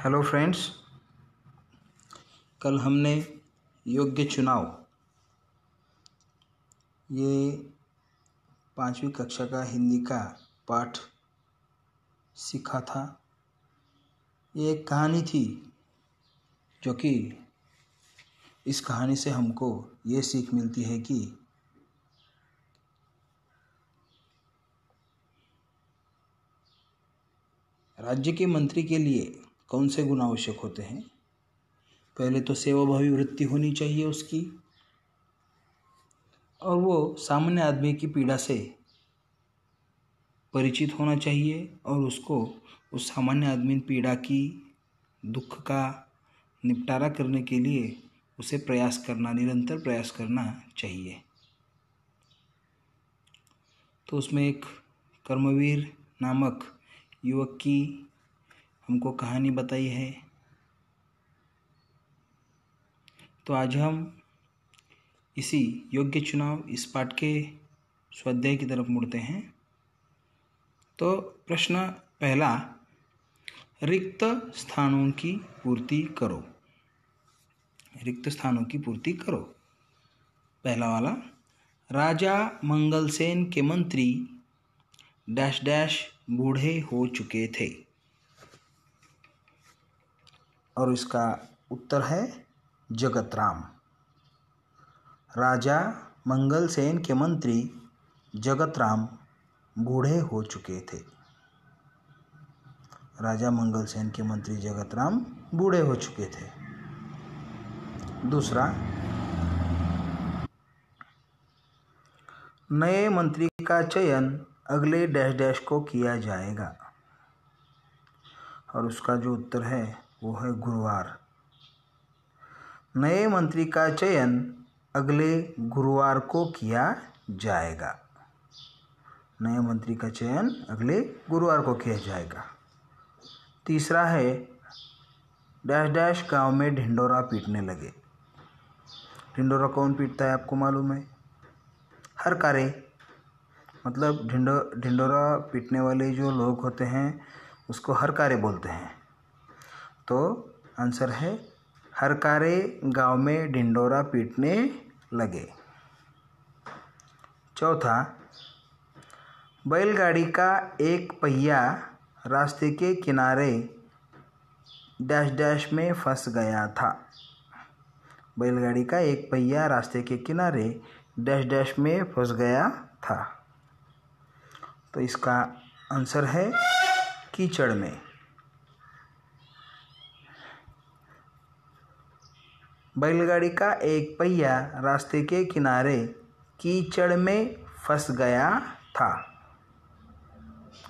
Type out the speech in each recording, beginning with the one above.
Hello friends, कल हमने योग्य चुनाव ये 5वीं कक्षा का हिंदी का पाठ सीखा था। ये एक कहानी थी जो कि इस कहानी से हमको ये सीख मिलती है कि राज्य के मंत्री के लिए कौन से गुण आवश्यक होते हैं। पहले तो सेवाभावी वृत्ति होनी चाहिए उसकी, और वो सामान्य आदमी की पीड़ा से परिचित होना चाहिए और उसको उस सामान्य आदमी पीड़ा की दुख का निपटारा करने के लिए उसे निरंतर प्रयास करना चाहिए। तो उसमें एक कर्मवीर नामक युवक की हमको कहानी बताई है। तो आज हम इसी योग्य चुनाव इस पाठ के स्वाध्याय की तरफ मुड़ते हैं। तो प्रश्न पहला, रिक्त स्थानों की पूर्ति करो। रिक्त स्थानों की पूर्ति करो। पहला वाला, राजा मंगलसेन के मंत्री डैश डैश बूढ़े हो चुके थे। और इसका उत्तर है जगत राम। राजा मंगलसेन के मंत्री जगत राम बूढ़े हो चुके थे। राजा मंगलसेन के मंत्री जगत राम बूढ़े हो चुके थे। दूसरा, नए मंत्री का चयन अगले डैश डैश को किया जाएगा। और उसका जो उत्तर है वो है गुरुवार। नए मंत्री का चयन अगले गुरुवार को किया जाएगा। नए मंत्री का चयन अगले गुरुवार को किया जाएगा। तीसरा है, डैश डैश गांव में ढिंडोरा पीटने लगे। ढिंडोरा कौन पीटता है आपको मालूम है? हरकारे, मतलब ढिंडोरा पीटने वाले जो लोग होते हैं उसको हरकारे बोलते हैं। तो आंसर है, हरकारे गांव में ढिंडोरा पीटने लगे। चौथा, बैलगाड़ी का एक पहिया रास्ते के किनारे डैश डैश में फंस गया था। बैलगाड़ी का एक पहिया रास्ते के किनारे डैश डैश में फंस गया था। तो इसका आंसर है कीचड़ में। बैलगाड़ी का एक पहिया रास्ते के किनारे कीचड़ में फंस गया था।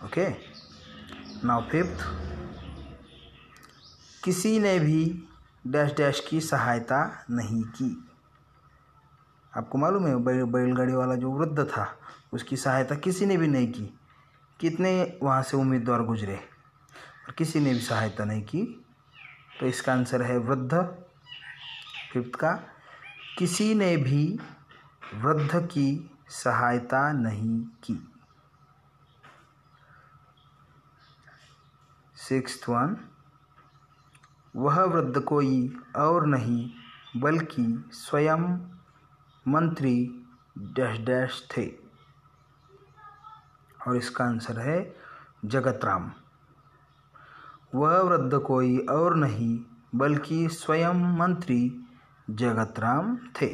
ओके, नाउ फिफ्थ, किसी ने भी डैश डैश की सहायता नहीं की। आपको मालूम है बैलगाड़ी वाला जो वृद्ध था उसकी सहायता किसी ने भी नहीं की। कितने वहाँ से उम्मीदवार गुजरे और किसी ने भी सहायता नहीं की। तो इसका आंसर है वृद्ध। फिफ्थ का, किसी ने भी वृद्ध की सहायता नहीं की। सिक्स्थ वन, वह वृद्ध कोई और नहीं बल्कि स्वयं मंत्री डैश डैश थे। और इसका आंसर है जगत राम। वह वृद्ध कोई और नहीं बल्कि स्वयं मंत्री जगत राम थे।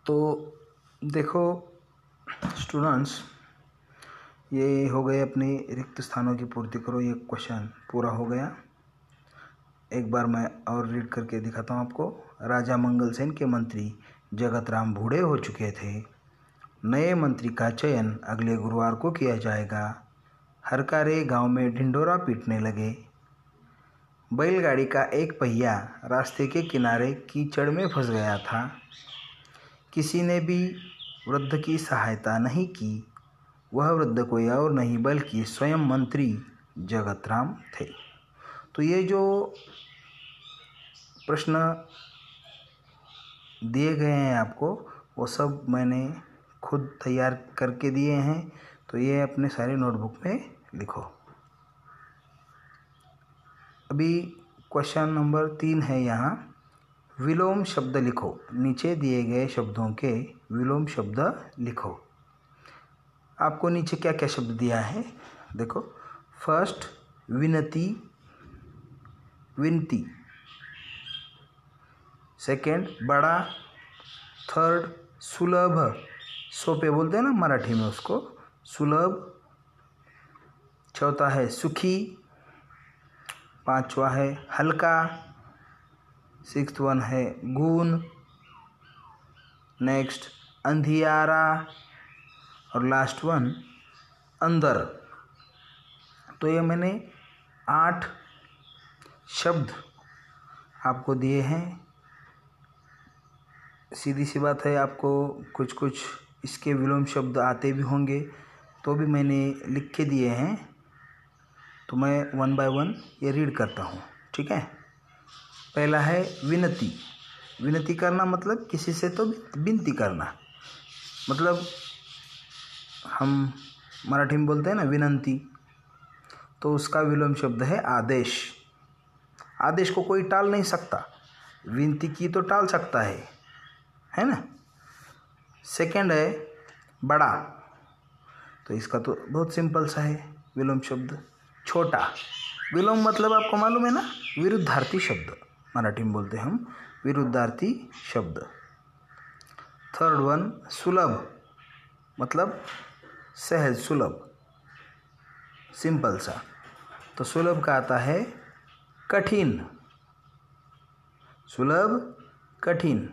तो देखो स्टूडेंट्स, ये हो गए अपने रिक्त स्थानों की पूर्ति करो। ये क्वेश्चन पूरा हो गया। एक बार मैं और रीड करके दिखाता हूँ आपको। राजा मंगलसेन के मंत्री जगत राम बूढ़े हो चुके थे। नए मंत्री का चयन अगले गुरुवार को किया जाएगा। हरकारे गांव में ढिंडोरा पीटने लगे। बैलगाड़ी का एक पहिया रास्ते के किनारे कीचड़ में फंस गया था। किसी ने भी वृद्ध की सहायता नहीं की। वह वृद्ध कोई और नहीं बल्कि स्वयं मंत्री जगत राम थे। तो ये जो प्रश्न दिए गए हैं आपको, वो सब मैंने खुद तैयार करके दिए हैं। तो ये अपने सारे नोटबुक में लिखो। अभी क्वेश्चन नंबर 3 है यहाँ, विलोम शब्द लिखो। नीचे दिए गए शब्दों के विलोम शब्द लिखो। आपको नीचे क्या क्या शब्द दिया है देखो। फर्स्ट विनती, विनती। सेकंड बड़ा। थर्ड सुलभ, सोपे बोलते हैं ना मराठी में उसको, सुलभ। चौथा है सुखी। पांचवा है हल्का। सिक्स्थ वन है गुण। नेक्स्ट अंधियारा और लास्ट वन अंदर। तो ये मैंने 8 शब्द आपको दिए हैं। सीधी सी बात है, आपको कुछ कुछ इसके विलोम शब्द आते भी होंगे, तो भी मैंने लिख के दिए हैं। तो मैं 1 बाय 1 ये रीड करता हूँ, ठीक है। पहला है विनती। विनती करना मतलब किसी से तो विनती करना, मतलब हम मराठी में बोलते हैं ना विनंती, तो उसका विलोम शब्द है आदेश। आदेश को कोई टाल नहीं सकता, विनती की तो टाल सकता है ना। सेकंड है बड़ा, तो इसका तो बहुत सिंपल सा है विलोम शब्द छोटा। विलोम मतलब आपको मालूम है ना, विरुद्धार्थी शब्द, मराठी में बोलते हैं हम विरुद्धार्थी शब्द। थर्ड वन सुलभ, मतलब सहज, सुलभ, सिंपल सा। तो सुलभ का आता है कठिन, सुलभ कठिन।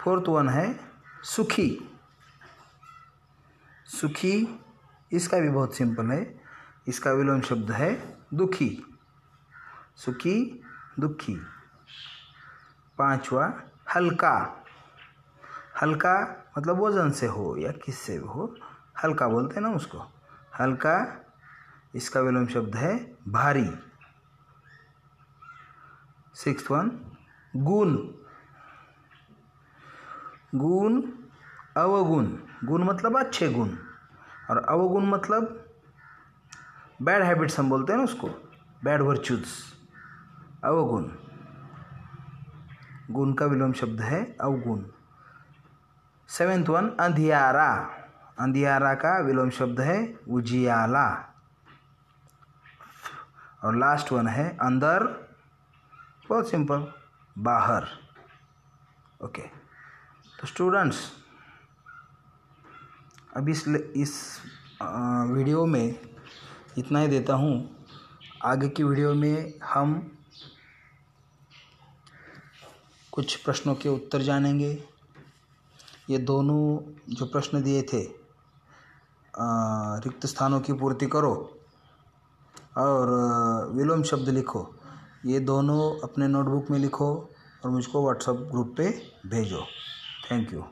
फोर्थ वन है सुखी। सुखी इसका भी बहुत सिंपल है, इसका विलोम शब्द है दुखी, सुखी दुखी। पांचवा हल्का। हल्का मतलब वजन से हो या किससे भी हो, हल्का बोलते हैं ना उसको, हल्का। इसका विलोम शब्द है भारी। सिक्स्थ वन गुण। गुण अवगुण, गुण मतलब अच्छे गुण, और अवगुण मतलब बैड हैबिट्स हम बोलते हैं ना उसको, बैड वर्च्यूज, अवगुण। गुण का विलोम शब्द है अवगुण। Seventh one अंधियारा। अंधियारा का विलोम शब्द है उजियाला। और लास्ट वन है अंदर, बहुत सिंपल, बाहर। ओके, तो स्टूडेंट्स अब इस वीडियो में इतना ही देता हूँ। आगे की वीडियो में हम कुछ प्रश्नों के उत्तर जानेंगे। ये दोनों जो प्रश्न दिए थे, रिक्त स्थानों की पूर्ति करो और विलोम शब्द लिखो, ये दोनों अपने नोटबुक में लिखो और मुझको व्हाट्सएप ग्रुप पे भेजो। Thank you.